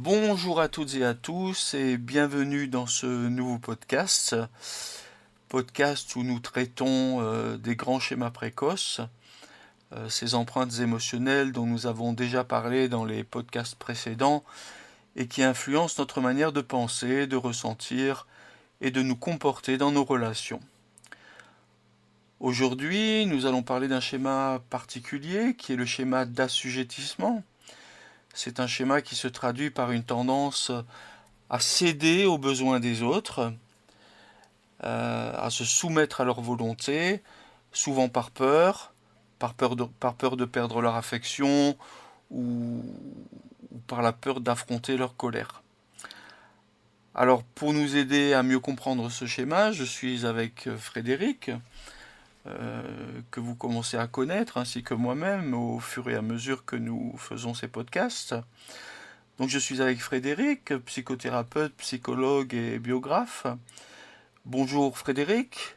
Bonjour à toutes et à tous et bienvenue dans ce nouveau podcast où nous traitons des grands schémas précoces, ces empreintes émotionnelles dont nous avons déjà parlé dans les podcasts précédents et qui influencent notre manière de penser, de ressentir et de nous comporter dans nos relations. Aujourd'hui, nous allons parler d'un schéma particulier qui est le schéma d'assujettissement. C'est un schéma qui se traduit par une tendance à céder aux besoins des autres, à se soumettre à leur volonté, souvent par peur de perdre leur affection ou, ou par la peur d'affronter leur colère. Alors pour nous aider à mieux comprendre ce schéma, je suis avec Frédéric, que vous commencez à connaître, ainsi que moi-même au fur et à mesure que nous faisons ces podcasts. Donc je suis avec Frédéric, psychothérapeute, psychologue et biographe. Bonjour Frédéric.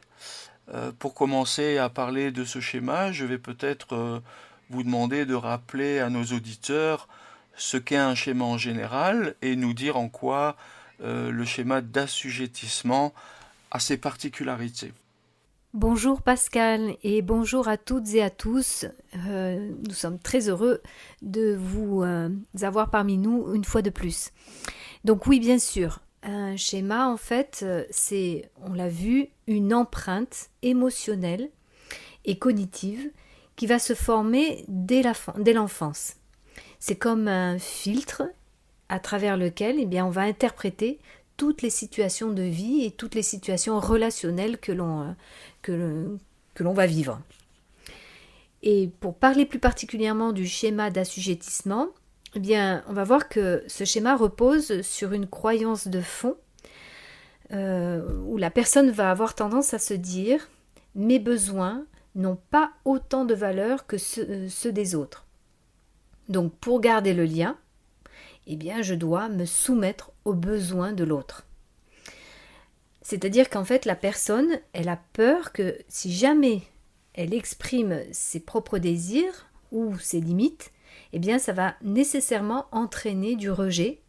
Pour commencer à parler de ce schéma, je vais peut-être vous demander de rappeler à nos auditeurs ce qu'est un schéma en général et nous dire en quoi le schéma d'assujettissement a ses particularités. Bonjour Pascal et bonjour à toutes et à tous. Nous sommes très heureux de vous avoir parmi nous une fois de plus. Donc oui, bien sûr, un schéma en fait, c'est, on l'a vu, une empreinte émotionnelle et cognitive qui va se former dès l'enfance. C'est comme un filtre à travers lequel on va interpréter toutes les situations de vie et toutes les situations relationnelles que l'on va vivre. Et pour parler plus particulièrement du schéma d'assujettissement, on va voir que ce schéma repose sur une croyance de fond où la personne va avoir tendance à se dire « mes besoins n'ont pas autant de valeur que ceux des autres ». Donc pour garder le lien, je dois me soumettre aux besoins de l'autre. C'est-à-dire qu'en fait, la personne, elle a peur que si jamais elle exprime ses propres désirs ou ses limites, ça va nécessairement entraîner du rejet,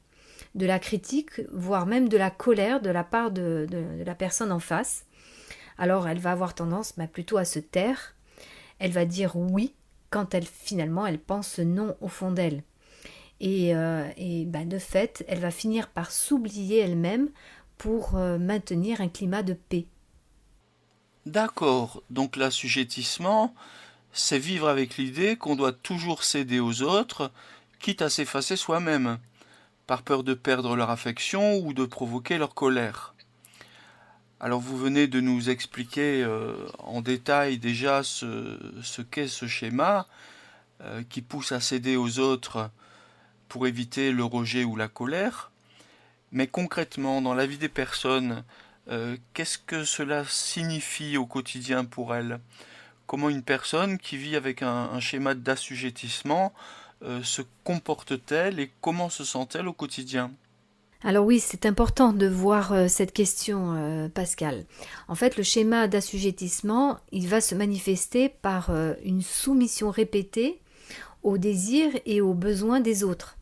de la critique, voire même de la colère de la part de la personne en face. Alors, elle va avoir tendance plutôt à se taire. Elle va dire oui quand finalement elle pense non au fond d'elle. De fait, elle va finir par s'oublier elle-même pour maintenir un climat de paix. D'accord, donc l'assujettissement, c'est vivre avec l'idée qu'on doit toujours céder aux autres, quitte à s'effacer soi-même, par peur de perdre leur affection ou de provoquer leur colère. Alors vous venez de nous expliquer en détail déjà ce qu'est ce schéma qui pousse à céder aux autres pour éviter le rejet ou la colère. Mais concrètement, dans la vie des personnes, qu'est-ce que cela signifie au quotidien pour elles? Comment une personne qui vit avec un schéma d'assujettissement se comporte-t-elle et comment se sent-elle au quotidien? Alors oui, c'est important de voir cette question, Pascal. En fait, le schéma d'assujettissement, il va se manifester par une soumission répétée aux désirs et aux besoins des autres.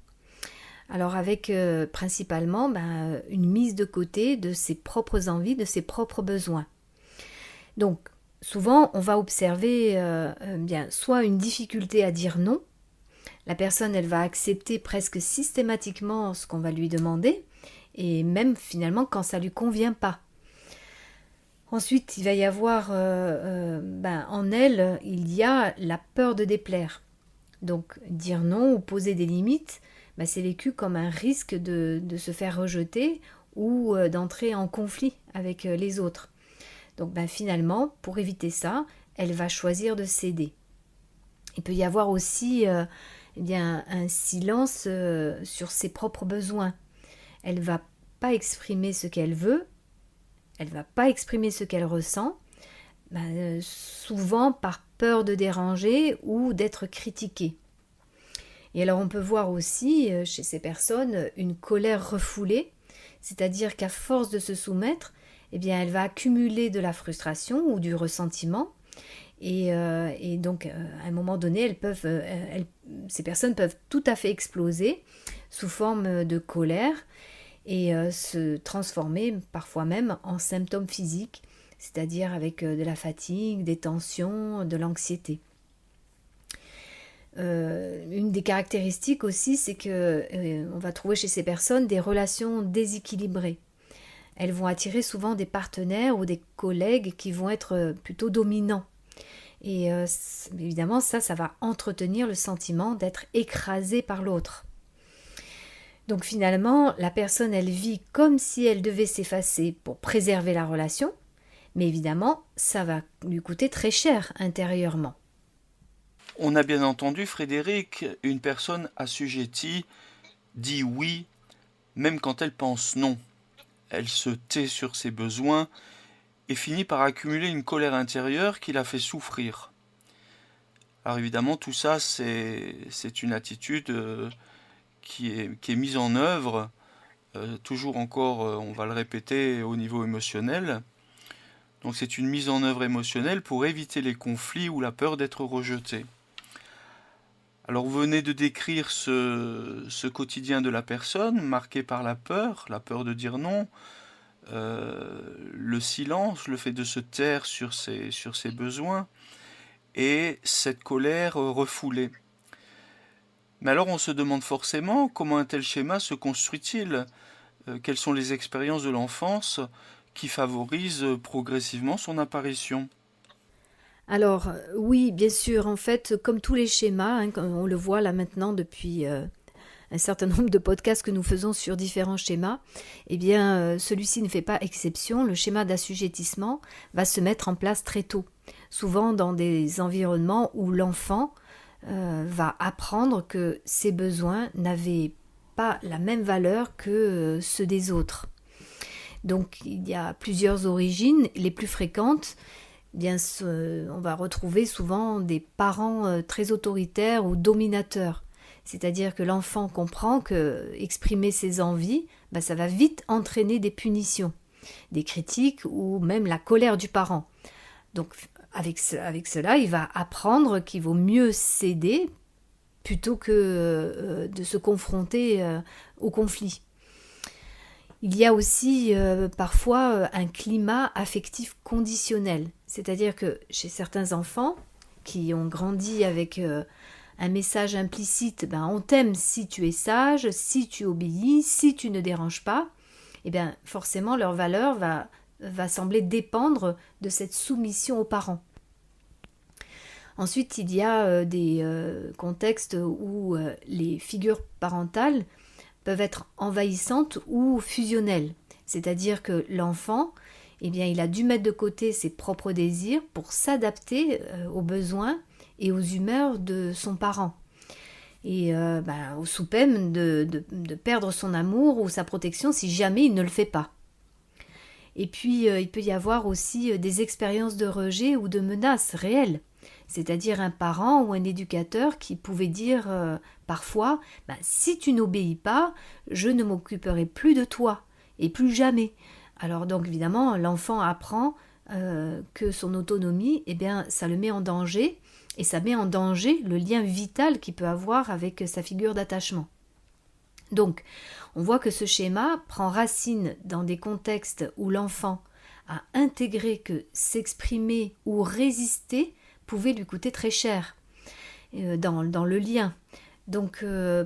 Alors avec principalement une mise de côté de ses propres envies, de ses propres besoins. Donc souvent on va observer soit une difficulté à dire non. La personne elle va accepter presque systématiquement ce qu'on va lui demander et même finalement quand ça lui convient pas. Ensuite il va y avoir en elle il y a la peur de déplaire. Donc dire non ou poser des limites, c'est vécu comme un risque de se faire rejeter ou d'entrer en conflit avec les autres. Donc finalement, pour éviter ça, elle va choisir de céder. Il peut y avoir aussi un silence sur ses propres besoins. Elle ne va pas exprimer ce qu'elle veut, elle ne va pas exprimer ce qu'elle ressent, souvent par peur de déranger ou d'être critiquée. Et alors on peut voir aussi chez ces personnes une colère refoulée, c'est-à-dire qu'à force de se soumettre, elle va accumuler de la frustration ou du ressentiment. Donc à un moment donné, ces personnes peuvent tout à fait exploser, sous forme de colère et se transformer parfois même en symptômes physiques, c'est-à-dire avec de la fatigue, des tensions, de l'anxiété. Une des caractéristiques aussi, c'est que on va trouver chez ces personnes des relations déséquilibrées. Elles vont attirer souvent des partenaires ou des collègues qui vont être plutôt dominants. Et évidemment, ça va entretenir le sentiment d'être écrasé par l'autre. Donc finalement, la personne, elle vit comme si elle devait s'effacer pour préserver la relation, mais évidemment, ça va lui coûter très cher intérieurement. On a bien entendu, Frédéric, une personne assujettie dit oui, même quand elle pense non. Elle se tait sur ses besoins et finit par accumuler une colère intérieure qui la fait souffrir. Alors évidemment, tout ça, c'est une attitude qui est mise en œuvre, toujours encore, on va le répéter, au niveau émotionnel. Donc c'est une mise en œuvre émotionnelle pour éviter les conflits ou la peur d'être rejeté. Alors vous venez de décrire ce quotidien de la personne, marqué par la peur de dire non, le silence, le fait de se taire sur ses besoins, et cette colère refoulée. Mais alors on se demande forcément comment un tel schéma se construit-il? Quelles sont les expériences de l'enfance qui favorisent progressivement son apparition? Alors oui, bien sûr, en fait, comme tous les schémas, hein, comme on le voit là maintenant depuis un certain nombre de podcasts que nous faisons sur différents schémas, eh bien celui-ci ne fait pas exception. Le schéma d'assujettissement va se mettre en place très tôt, souvent dans des environnements où l'enfant va apprendre que ses besoins n'avaient pas la même valeur que ceux des autres. Donc il y a plusieurs origines, les plus fréquentes. Bien, on va retrouver souvent des parents très autoritaires ou dominateurs. C'est-à-dire que l'enfant comprend que exprimer ses envies, ça va vite entraîner des punitions, des critiques ou même la colère du parent. Donc avec cela, il va apprendre qu'il vaut mieux céder plutôt que de se confronter au conflit. Il y a aussi parfois un climat affectif conditionnel, c'est-à-dire que chez certains enfants qui ont grandi avec un message implicite, on t'aime si tu es sage, si tu obéis, si tu ne déranges pas, et bien forcément leur valeur va sembler dépendre de cette soumission aux parents. Ensuite, il y a des contextes où les figures parentales peuvent être envahissantes ou fusionnelles. C'est-à-dire que l'enfant, il a dû mettre de côté ses propres désirs pour s'adapter aux besoins et aux humeurs de son parent. Et sous peine de perdre son amour ou sa protection si jamais il ne le fait pas. Et puis, il peut y avoir aussi des expériences de rejet ou de menaces réelles. C'est-à-dire un parent ou un éducateur qui pouvait dire parfois si tu n'obéis pas, je ne m'occuperai plus de toi, et plus jamais. Alors donc évidemment, l'enfant apprend que son autonomie, ça le met en danger, et ça met en danger le lien vital qu'il peut avoir avec sa figure d'attachement. Donc, on voit que ce schéma prend racine dans des contextes où l'enfant a intégré que s'exprimer ou résister pouvait lui coûter très cher dans le lien. Donc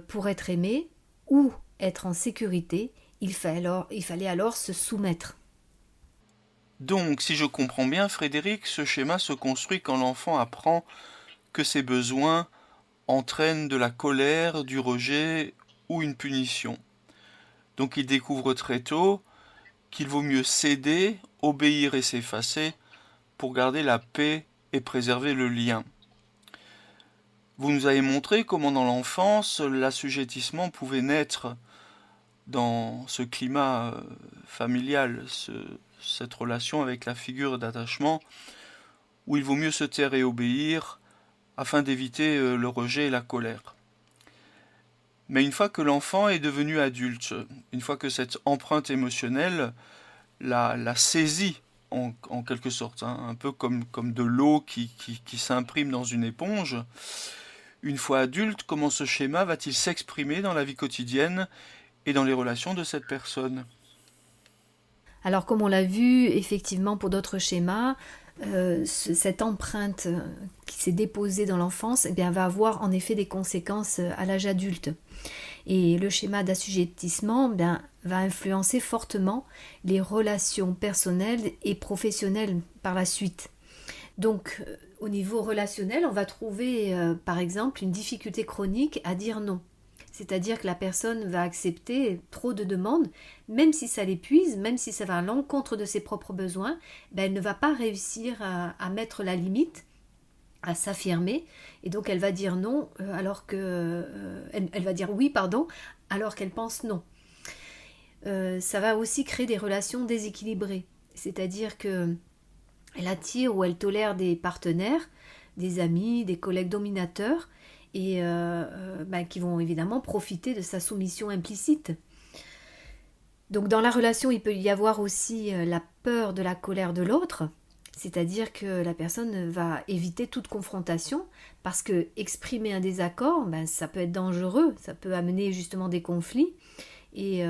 pour être aimé ou être en sécurité, il fallait alors se soumettre. Donc, si je comprends bien, Frédéric, ce schéma se construit quand l'enfant apprend que ses besoins entraînent de la colère, du rejet ou une punition. Donc il découvre très tôt qu'il vaut mieux céder, obéir et s'effacer pour garder la paix et préserver le lien. Vous nous avez montré comment dans l'enfance, l'assujettissement pouvait naître dans ce climat familial, cette relation avec la figure d'attachement, où il vaut mieux se taire et obéir afin d'éviter le rejet et la colère. Mais une fois que l'enfant est devenu adulte, une fois que cette empreinte émotionnelle l'a saisit en quelque sorte, un peu comme de l'eau qui s'imprime dans une éponge, Une fois adulte, comment ce schéma va-t-il s'exprimer dans la vie quotidienne et dans les relations de cette personne? Alors comme on l'a vu, effectivement, pour d'autres schémas, cette empreinte qui s'est déposée dans l'enfance, eh bien, va avoir en effet des conséquences à l'âge adulte. Et le schéma d'assujettissement va influencer fortement les relations personnelles et professionnelles par la suite. Donc, au niveau relationnel, on va trouver, par exemple, une difficulté chronique à dire non. C'est-à-dire que la personne va accepter trop de demandes, même si ça l'épuise, même si ça va à l'encontre de ses propres besoins, elle ne va pas réussir à mettre la limite, à s'affirmer, et donc elle va dire non alors que elle va dire oui, pardon, alors qu'elle pense non. Ça va aussi créer des relations déséquilibrées, c'est-à-dire que elle attire ou elle tolère des partenaires, des amis, des collègues dominateurs, et qui vont évidemment profiter de sa soumission implicite. Donc dans la relation, il peut y avoir aussi la peur de la colère de l'autre, c'est-à-dire que la personne va éviter toute confrontation parce que exprimer un désaccord, ça peut être dangereux, ça peut amener justement des conflits et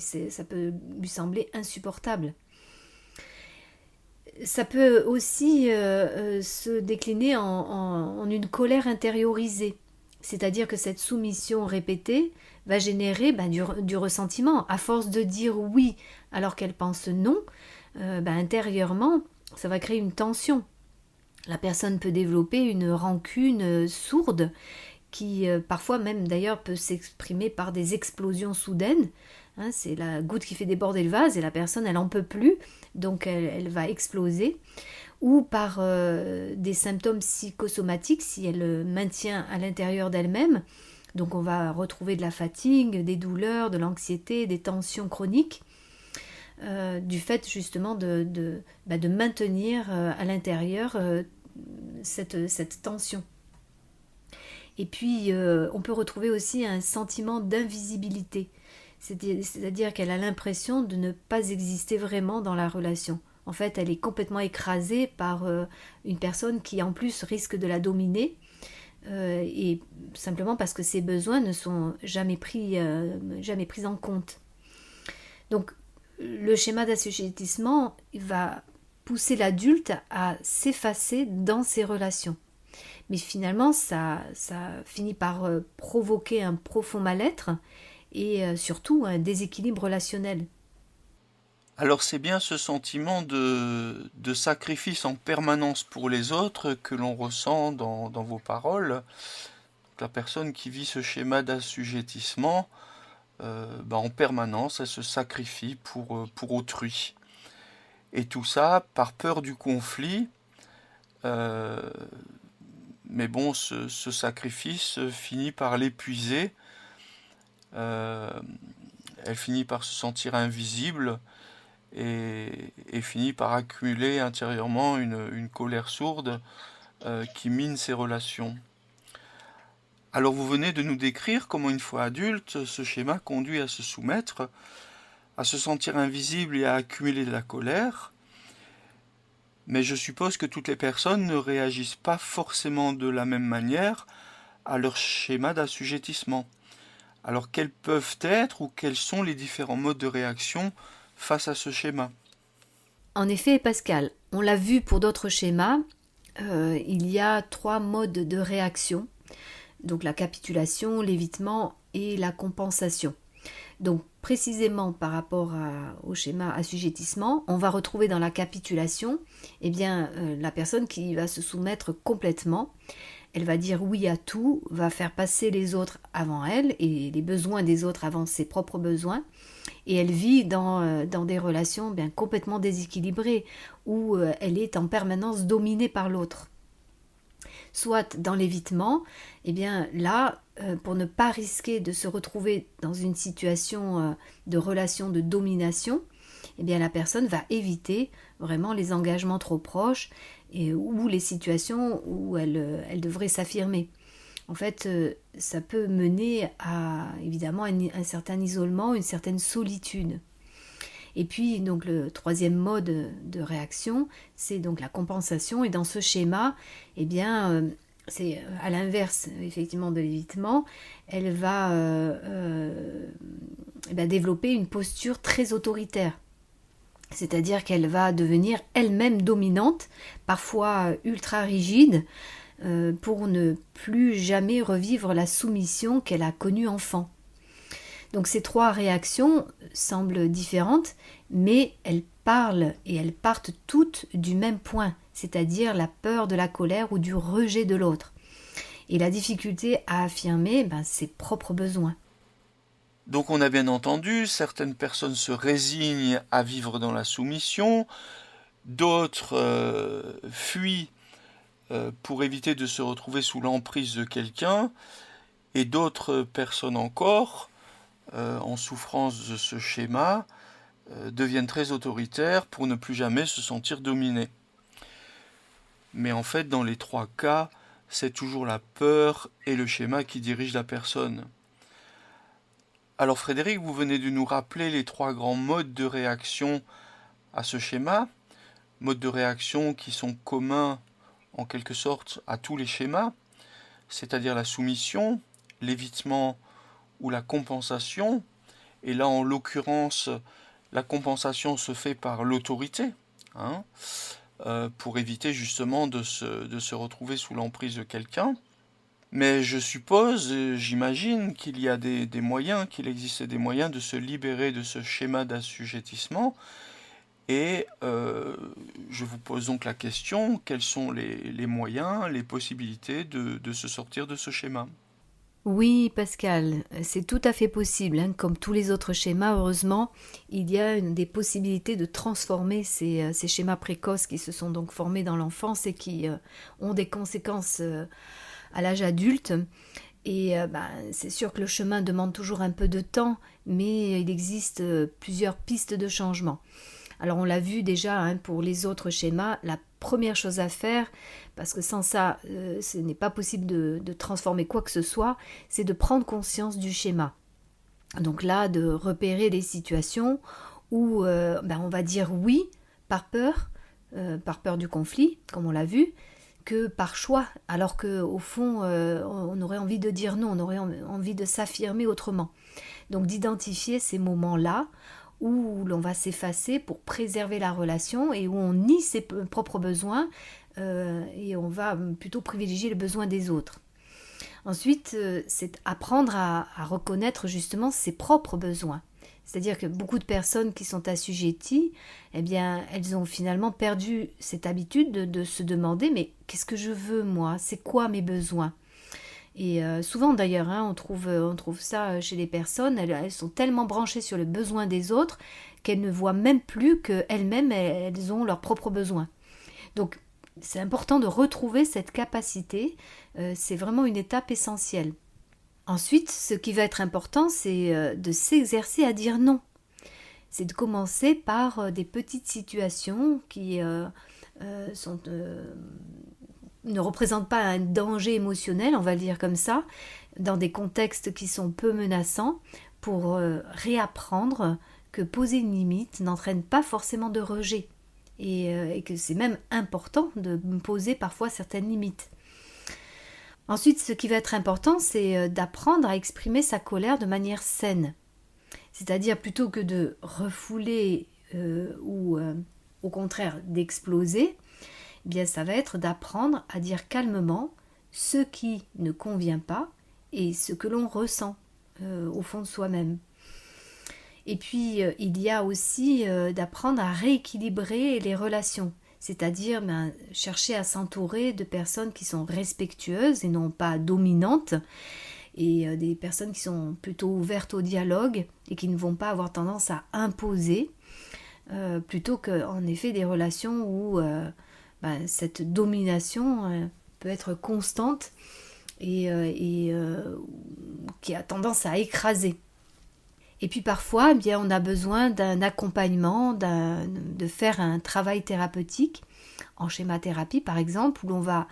ça peut lui sembler insupportable. Ça peut aussi se décliner en une colère intériorisée, c'est-à-dire que cette soumission répétée va générer du ressentiment. À force de dire oui alors qu'elle pense non, intérieurement, ça va créer une tension. La personne peut développer une rancune sourde qui parfois même d'ailleurs peut s'exprimer par des explosions soudaines. C'est la goutte qui fait déborder le vase et la personne elle n'en peut plus, donc elle va exploser. Ou par des symptômes psychosomatiques si elle maintient à l'intérieur d'elle-même. Donc on va retrouver de la fatigue, des douleurs, de l'anxiété, des tensions chroniques. Du fait justement de maintenir à l'intérieur cette tension. Et puis on peut retrouver aussi un sentiment d'invisibilité, c'est-à-dire qu'elle a l'impression de ne pas exister vraiment dans la relation. En fait, elle est complètement écrasée par une personne qui en plus risque de la dominer, et simplement parce que ses besoins ne sont jamais pris en compte. Donc le schéma d'assujettissement va pousser l'adulte à s'effacer dans ses relations. Mais finalement, ça finit par provoquer un profond mal-être et surtout un déséquilibre relationnel. Alors c'est bien ce sentiment de sacrifice en permanence pour les autres que l'on ressent dans vos paroles. La personne qui vit ce schéma d'assujettissement, en permanence, elle se sacrifie pour autrui. Et tout ça par peur du conflit. euh, mais bon, ce sacrifice finit par l'épuiser. Euh, Elle finit par se sentir invisible et finit par accumuler intérieurement une colère sourde qui mine ses relations. Alors vous venez de nous décrire comment une fois adulte, ce schéma conduit à se soumettre, à se sentir invisible et à accumuler de la colère. Mais je suppose que toutes les personnes ne réagissent pas forcément de la même manière à leur schéma d'assujettissement. Alors quels peuvent être ou quels sont les différents modes de réaction face à ce schéma? En effet, Pascal, on l'a vu pour d'autres schémas, il y a 3 modes de réaction, donc la capitulation, l'évitement et la compensation. Donc précisément par rapport au schéma assujettissement, on va retrouver dans la capitulation la personne qui va se soumettre complètement. Elle va dire oui à tout, va faire passer les autres avant elle et les besoins des autres avant ses propres besoins. Et elle vit dans des relations complètement déséquilibrées où elle est en permanence dominée par l'autre. Soit dans l'évitement, là, pour ne pas risquer de se retrouver dans une situation de relation de domination, la personne va éviter vraiment les engagements trop proches ou les situations où elle devrait s'affirmer. En fait, ça peut mener à évidemment un certain isolement, une certaine solitude. Et puis donc le 3e mode de réaction, c'est donc la compensation. Et dans ce schéma, c'est à l'inverse effectivement de l'évitement, elle va développer une posture très autoritaire. C'est-à-dire qu'elle va devenir elle-même dominante, parfois ultra rigide, pour ne plus jamais revivre la soumission qu'elle a connue enfant. Donc ces trois réactions semblent différentes, mais elles parlent et elles partent toutes du même point, c'est-à-dire la peur de la colère ou du rejet de l'autre. Et la difficulté à affirmer ses propres besoins. Donc on a bien entendu, certaines personnes se résignent à vivre dans la soumission, d'autres fuient pour éviter de se retrouver sous l'emprise de quelqu'un, et d'autres personnes encore, en souffrance de ce schéma, deviennent très autoritaires pour ne plus jamais se sentir dominés. Mais en fait, dans les trois cas, c'est toujours la peur et le schéma qui dirigent la personne. Alors Frédéric, vous venez de nous rappeler les trois grands modes de réaction à ce schéma, modes de réaction qui sont communs en quelque sorte à tous les schémas, c'est-à-dire la soumission, l'évitement ou la compensation. Et là, en l'occurrence, la compensation se fait par l'autorité, hein, pour éviter justement de se retrouver sous l'emprise de quelqu'un. Mais je suppose, j'imagine qu'il y a des moyens, qu'il existe des moyens de se libérer de ce schéma d'assujettissement. Et je vous pose donc la question, quels sont les moyens, les possibilités de se sortir de ce schéma? Oui, Pascal, c'est tout à fait possible. Comme tous les autres schémas, heureusement, il y a des possibilités de transformer ces schémas précoces qui se sont donc formés dans l'enfance et qui ont des conséquences à l'âge adulte. Et c'est sûr que le chemin demande toujours un peu de temps, mais il existe plusieurs pistes de changement. Alors on l'a vu déjà pour les autres schémas, la première chose à faire, parce que sans ça, ce n'est pas possible de transformer quoi que ce soit, c'est de prendre conscience du schéma. Donc là, de repérer des situations où on va dire oui par peur du conflit, comme on l'a vu, que par choix, alors qu'au fond, on aurait envie de dire non, on aurait envie de s'affirmer autrement. Donc d'identifier ces moments-là où l'on va s'effacer pour préserver la relation et où on nie ses propres besoins et on va plutôt privilégier les besoins des autres. Ensuite, c'est apprendre à reconnaître justement ses propres besoins. C'est-à-dire que beaucoup de personnes qui sont assujetties, elles ont finalement perdu cette habitude de se demander mais qu'est-ce que je veux moi? C'est quoi mes besoins? Et souvent d'ailleurs, on trouve ça chez les personnes, elles sont tellement branchées sur les besoins des autres qu'elles ne voient même plus qu'elles-mêmes, elles ont leurs propres besoins. Donc c'est important de retrouver cette capacité, c'est vraiment une étape essentielle. Ensuite, ce qui va être important, c'est de s'exercer à dire non. C'est de commencer par des petites situations qui ne représentent pas un danger émotionnel, on va le dire comme ça, dans des contextes qui sont peu menaçants, pour réapprendre que poser une limite n'entraîne pas forcément de rejet et que c'est même important de poser parfois certaines limites. Ensuite, ce qui va être important, c'est d'apprendre à exprimer sa colère de manière saine. C'est-à-dire plutôt que de refouler ou au contraire d'exploser, ça va être d'apprendre à dire calmement ce qui ne convient pas et ce que l'on ressent au fond de soi-même. Et puis, il y a aussi d'apprendre à rééquilibrer les relations, c'est-à-dire chercher à s'entourer de personnes qui sont respectueuses et non pas dominantes, et des personnes qui sont plutôt ouvertes au dialogue et qui ne vont pas avoir tendance à imposer, plutôt qu'en effet des relations où cette domination peut être constante et qui a tendance à écraser. Et puis parfois, on a besoin d'un accompagnement, de faire un travail thérapeutique, en schémathérapie par exemple, où l'on va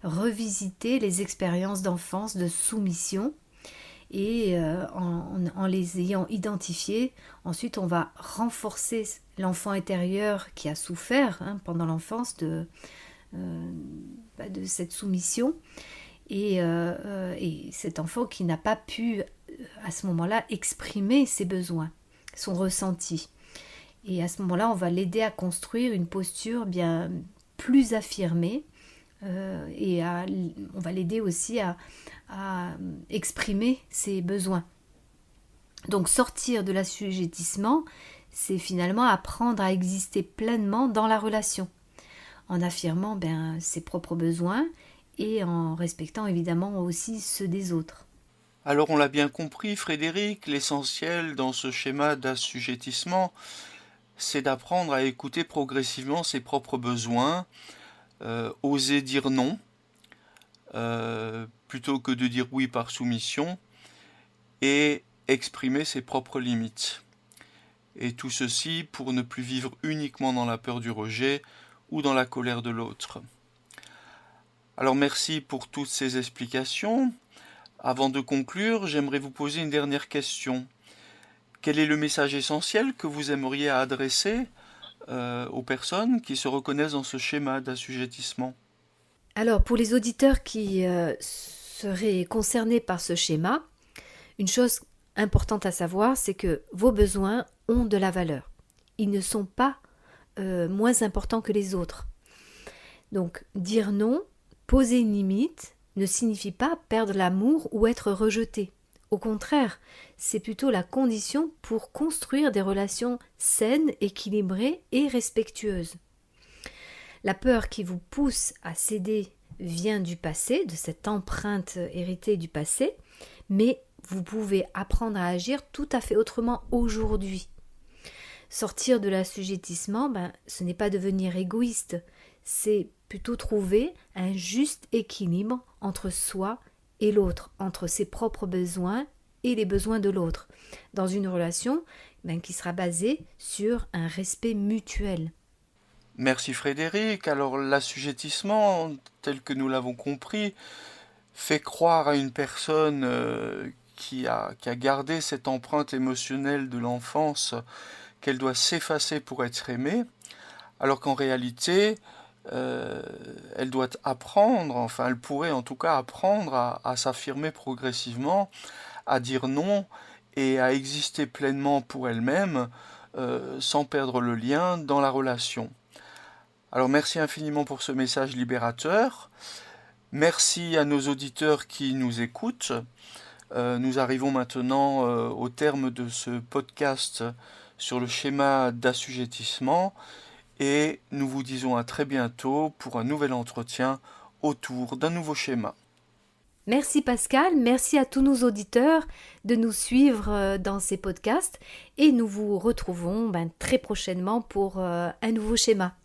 revisiter les expériences d'enfance de soumission et en les ayant identifiées, ensuite on va renforcer l'enfant intérieur qui a souffert pendant l'enfance de cette soumission et cet enfant qui n'a pas pu à ce moment-là exprimer ses besoins, son ressenti. Et à ce moment-là, on va l'aider à construire une posture bien plus affirmée on va l'aider aussi à exprimer ses besoins. Donc sortir de l'assujettissement, c'est finalement apprendre à exister pleinement dans la relation, en affirmant ses propres besoins et en respectant évidemment aussi ceux des autres. Alors on l'a bien compris, Frédéric, l'essentiel dans ce schéma d'assujettissement, c'est d'apprendre à écouter progressivement ses propres besoins, oser dire non, plutôt que de dire oui par soumission, et exprimer ses propres limites. Et tout ceci pour ne plus vivre uniquement dans la peur du rejet ou dans la colère de l'autre. Alors merci pour toutes ces explications. Avant de conclure, j'aimerais vous poser une dernière question. Quel est le message essentiel que vous aimeriez adresser aux personnes qui se reconnaissent dans ce schéma d'assujettissement? Alors pour les auditeurs qui seraient concernés par ce schéma, une chose importante à savoir, c'est que vos besoins ont de la valeur. Ils ne sont pas moins importants que les autres. Donc dire non, poser une limite, ne signifie pas perdre l'amour ou être rejeté. Au contraire, c'est plutôt la condition pour construire des relations saines, équilibrées et respectueuses. La peur qui vous pousse à céder vient du passé, de cette empreinte héritée du passé, mais vous pouvez apprendre à agir tout à fait autrement aujourd'hui. Sortir de l'assujettissement, ce n'est pas devenir égoïste, c'est plutôt trouver un juste équilibre entre soi et l'autre, entre ses propres besoins et les besoins de l'autre, dans une relation qui sera basée sur un respect mutuel. Merci Frédéric. Alors l'assujettissement, tel que nous l'avons compris, fait croire à une personne qui a gardé cette empreinte émotionnelle de l'enfance qu'elle doit s'effacer pour être aimée, alors qu'en réalité, elle doit apprendre, enfin elle pourrait en tout cas apprendre à s'affirmer progressivement, à dire non et à exister pleinement pour elle-même sans perdre le lien dans la relation. Alors merci infiniment pour ce message libérateur. Merci à nos auditeurs qui nous écoutent. Nous arrivons maintenant au terme de ce podcast sur le schéma d'assujettissement et nous vous disons à très bientôt pour un nouvel entretien autour d'un nouveau schéma. Merci Pascal, merci à tous nos auditeurs de nous suivre dans ces podcasts et nous vous retrouvons très prochainement pour un nouveau schéma.